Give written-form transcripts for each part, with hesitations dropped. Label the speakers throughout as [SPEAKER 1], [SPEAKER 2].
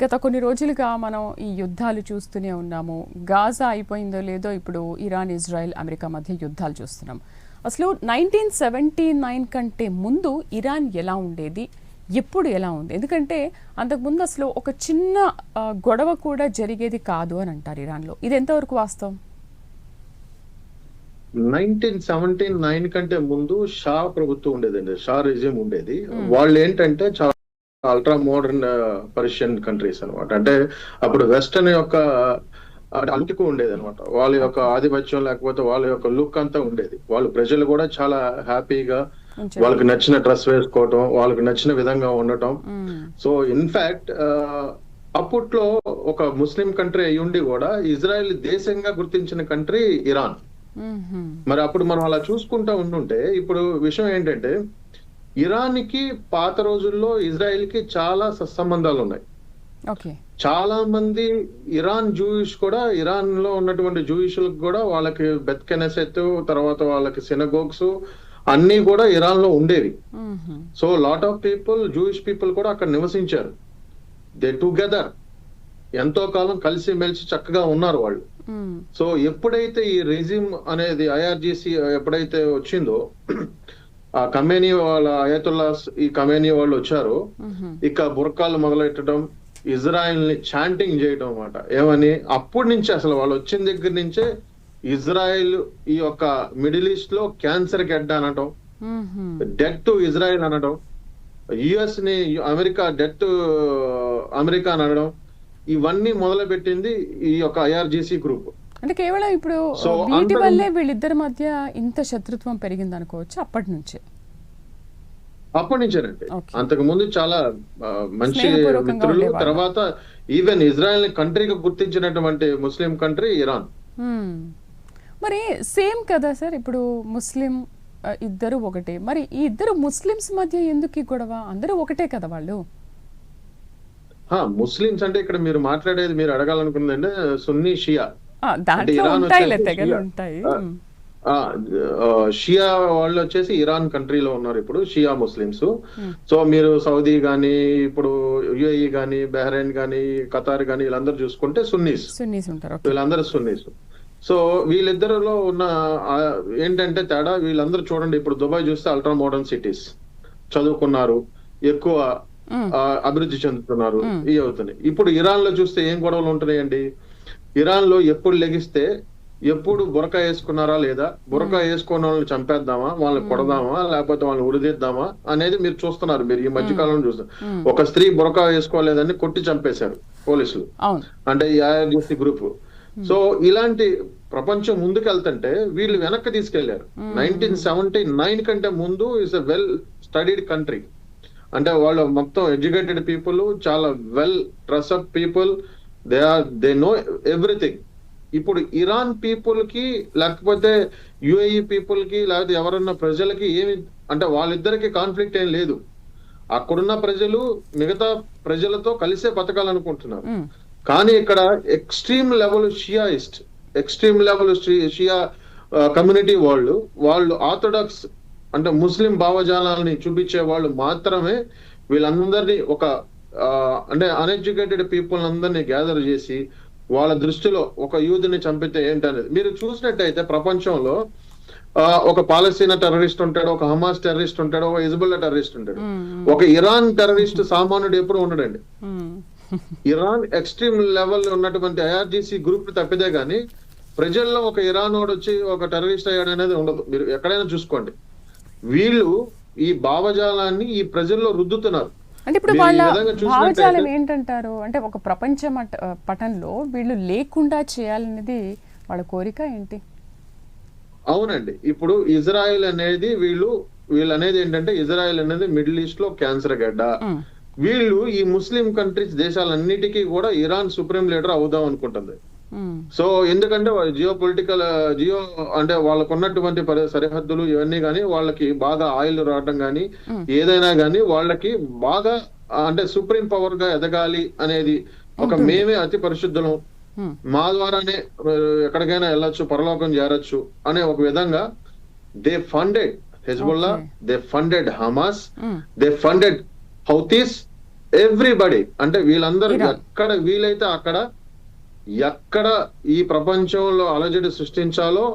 [SPEAKER 1] గత కొన్ని రోజులుగా మనం ఈ యుద్ధాలు చూస్తూనే ఉన్నాము. గాజా అయిపోయిందో లేదో ఇప్పుడు ఇరాన్, ఇజ్రాయెల్, అమెరికా మధ్య యుద్ధాలు చూస్తున్నాం. అసలు 1979 కంటే ముందు ఇరాన్ ఎలా ఉండేది, ఎప్పుడు ఎలా ఉంది? ఎందుకంటే అంతకుముందు అసలు ఒక చిన్న గొడవ కూడా జరిగేది కాదు అని అంటారు ఇరాన్లో. ఇది ఎంతవరకు వాస్తవం?
[SPEAKER 2] 1979 కంటే ముందు షా ప్రభుత్వం ఉండేదండి. షా రెజిమ్ ఉండేది. వాళ్ళు ఏంటంటే చాలా అల్ట్రా మోడర్న్ పర్షియన్ కంట్రీస్ అనమాట. అంటే అప్పుడు వెస్టర్న్ యొక్క అంటుకు ఉండేది అనమాట. వాళ్ళ యొక్క ఆధిపత్యం లేకపోతే వాళ్ళ యొక్క లుక్ అంతా ఉండేది. వాళ్ళు ప్రజలు కూడా చాలా హ్యాపీగా వాళ్ళకి నచ్చిన డ్రెస్ వేసుకోవటం, వాళ్ళకి నచ్చిన విధంగా ఉండటం. సో ఇన్ఫాక్ట్ అప్పట్లో ఒక ముస్లిం కంట్రీ అయి ఉండి కూడా ఇజ్రాయెల్ దేశంగా గుర్తించిన కంట్రీ ఇరాన్. మరి అప్పుడు మనం అలా చూసుకుంటా ఉండుంటే ఇప్పుడు విషయం ఏంటంటే ఇరాన్ కి పాత రోజుల్లో ఇజ్రాయెల్ కి చాలా సత్సంబంధాలు ఉన్నాయి. చాలా మంది ఇరాన్ జూయిష్ కూడా, ఇరాన్ లో ఉన్నటువంటి జూయిషులకు కూడా వాళ్ళకి బెత్ కెనెసెత్, తర్వాత వాళ్ళకి సినగోగ్స్ అన్ని కూడా ఇరాన్ లో ఉండేవి. So lot of people, Jewish people కూడా అక్కడ నివసించారు. దే టుగెదర్ ఎంతో కాలం కలిసి మెలిసి చక్కగా ఉన్నారు వాళ్ళు. సో ఎప్పుడైతే ఈ రెజిమ్ అనేది ఐఆర్జిసి ఎప్పుడైతే వచ్చిందో, ఆ కమేనీ వాళ్ళ అయతుల్లాస్, ఈ కమేనీ వాళ్ళు వచ్చారు, ఇక బుర్కాలు మొదలెట్టడం, ఇజ్రాయెల్ ని చాంటింగ్ చేయడం అన్నమాట. ఏమని అప్పటి నుంచి అసలు వాళ్ళు వచ్చిన దగ్గర నుంచే ఇజ్రాయెల్ ఈ యొక్క మిడిల్ ఈస్ట్ లో క్యాన్సర్ గెడ్డ అనడం, డెత్ టు ఇజ్రాయెల్ అనడం, యుఎస్ ని అమెరికా డెత్ టు అమెరికా అనడం, ఇవన్నీ మొదలు పెట్టింది ఈ యొక్క ఐఆర్జిసి గ్రూప్.
[SPEAKER 1] అంటే కేవలం ఇప్పుడు వీటి వల్లే వీళ్ళిద్దరి మధ్య ఇంత శత్రుత్వం పెరిగింది అనుకోవచ్చు అప్పటి
[SPEAKER 2] నుంచేనండి. అంతకు ముందు చాలా మంచి మిత్రులు. తర్వాత ఈవెన్ ఇజ్రాయెల్ ని కంట్రీగా గుర్తించినటువంటి ముస్లిం కంట్రీ ఇరాన్.
[SPEAKER 1] మరి సేమ్ కదా సార్, ఇప్పుడు ముస్లిం ఇద్దరు ఒకటే, మరి ఈ ఇద్దరు ముస్లిమ్స్ మధ్య ఎందుకు ఈ గొడవ? అందరూ ఒకటే కదా వాళ్ళు.
[SPEAKER 2] ముస్లిమ్స్ అంటే ఇక్కడ మీరు మాట్లాడేది, మీరు అడగాలనుకుందంటే సున్నీ షియా. షియా వాళ్ళు వచ్చేసి ఇరాన్ కంట్రీలో ఉన్నారు ఇప్పుడు, షియా ముస్లిమ్స్. సో మీరు సౌదీ గానీ, ఇప్పుడు యుఏఈ గానీ, బహ్రెయిన్ గానీ, ఖతార్ గానీ వీళ్ళందరూ చూసుకుంటే సున్నీస్ ఉంటారు. వీళ్ళందరూ సున్నీస్. సో వీళ్ళిద్దరిలో ఉన్న ఏంటంటే తేడా, వీళ్ళందరూ చూడండి ఇప్పుడు దుబాయ్ చూస్తే అల్ట్రా మోడర్న్ సిటీస్, చదువుకున్నారు, ఎక్కువ అభివృద్ధి చెందుతున్నారు, ఇవి అవుతున్నాయి. ఇప్పుడు ఇరాన్ లో చూస్తే ఏం గొడవలు ఉంటున్నాయండి? ఇరాన్ లో ఎప్పుడు లెగిస్తే ఎప్పుడు బురకా వేసుకున్నారా లేదా, బురకా వేసుకున్న వాళ్ళని చంపేద్దామా, వాళ్ళని కొడదామా, లేకపోతే వాళ్ళని ఉరిదిద్దామా అనేది మీరు చూస్తున్నారు. మీరు ఈ మధ్య కాలంలో చూస్తారు, ఒక స్త్రీ బురకా వేసుకోలేదని కొట్టి చంపేశారు పోలీసులు, అంటే ఈ ఐఆర్జిసి గ్రూప్. సో ఇలాంటి ప్రపంచం ముందుకెళ్తుంటే వీళ్ళు వెనక్కి తీసుకెళ్లారు. 1979 కంటే ముందు is a well studied country. అంటే వాళ్ళు మొత్తం ఎడ్యుకేటెడ్ పీపుల్, చాలా well dress up people, they know everything. ఇప్పుడు ఇరాన్ పీపుల్ కి లేకపోతే యుఏఈ పీపుల్ కి లేకపోతే ఎవరన్నా ప్రజలకి ఏమి అంటే వాళ్ళిద్దరికి కాన్ఫ్లిక్ట్ ఏం లేదు. అక్కడున్న ప్రజలు మిగతా ప్రజలతో కలిసే బతకాలనుకుంటున్నారు. కానీ ఇక్కడ ఎక్స్ట్రీమ్ లెవెల్ షియా కమ్యూనిటీ వాళ్ళు ఆర్థోడాక్స్ అంటే ముస్లిం భావజాలాన్ని చూపించే వాళ్ళు మాత్రమే వీళ్ళందరినీ ఒక అంటే అన్ఎడ్యుకేటెడ్ పీపుల్ అందరినీ గ్యాదర్ చేసి వాళ్ళ దృష్టిలో ఒక యూత్ని చంపితే ఏంటనేది మీరు చూసినట్టయితే ప్రపంచంలో ఒక పాలస్తీనా టెర్రరిస్ట్ ఉంటాడు, ఒక హమాస్ టెర్రరిస్ట్ ఉంటాడు, ఒక హిజ్బుల్లా టెర్రరిస్ట్ ఉంటాడు. ఒక ఇరాన్ టెర్రరిస్ట్ సామాన్యుడు ఎప్పుడు ఉండడండి. ఇరాన్ ఎక్స్ట్రీమ్ లెవెల్ ఉన్నటువంటి ఐఆర్జిసి గ్రూప్ తప్పిదే గానీ ప్రజల్లో ఒక ఇరాన్ వాడు వచ్చి ఒక టెర్రరిస్ట్ అయ్యాడు అనేది ఉండదు. మీరు ఎక్కడైనా చూసుకోండి. వీళ్ళు ఈ భావజాలాన్ని ఈ ప్రజల్లో రుద్దుతున్నారు.
[SPEAKER 1] అంటే ఇప్పుడు వాళ్ళ భావజాలం ఏంటంటారు అంటే ఒక ప్రపంచ పటంలో వీళ్ళు లేకుండా చేయాలనేది వాళ్ళ కోరిక ఏంటి?
[SPEAKER 2] అవునండి. ఇప్పుడు ఇజ్రాయెల్ అనేది వీళ్ళు అనేది ఏంటంటే ఇజ్రాయెల్ అనేది మిడిల్ ఈస్ట్ లో క్యాన్సర్ గడ్డ. వీళ్ళు ఈ ముస్లిం కంట్రీస్ దేశాలన్నిటికీ కూడా ఇరాన్ సుప్రీం లీడర్ అవుదాం అనుకుంటుంది. సో ఎందుకంటే జియో అంటే వాళ్ళకు ఉన్నటువంటి సరిహద్దులు ఇవన్నీ గానీ, వాళ్ళకి బాగా ఆయిల్ రావడం గానీ, ఏదైనా గానీ వాళ్ళకి బాగా అంటే సుప్రీం పవర్ గా ఎదగాలి అనేది ఒక మేమే అతి పరిశుద్ధులం, మా ద్వారానే ఎక్కడికైనా వెళ్ళొచ్చు, పరలోకం చేరొచ్చు అనే ఒక విధంగా they funded Hezbollah, they funded Hamas, they funded Houthis, everybody అంటే వీళ్ళందరూ ఎక్కడ వీలైతే అక్కడ, ఎక్కడ ఈ ప్రపంచంలో అలజడి సృష్టించాలో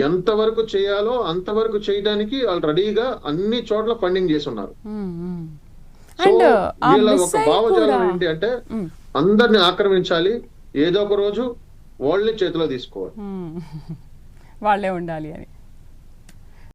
[SPEAKER 2] ఎంతవరకు చేయాలో అంతవరకు చేయడానికి వాళ్ళు రెడీగా అన్ని చోట్ల ఫండింగ్ చేసి ఉన్నారు. సో వీళ్ళ ఒక భావజాలం ఏంటి అంటే అందరిని ఆక్రమించాలి, ఏదో ఒక రోజు వాళ్ళని చేతిలో తీసుకోవాలి,
[SPEAKER 1] వాళ్ళే ఉండాలి అని.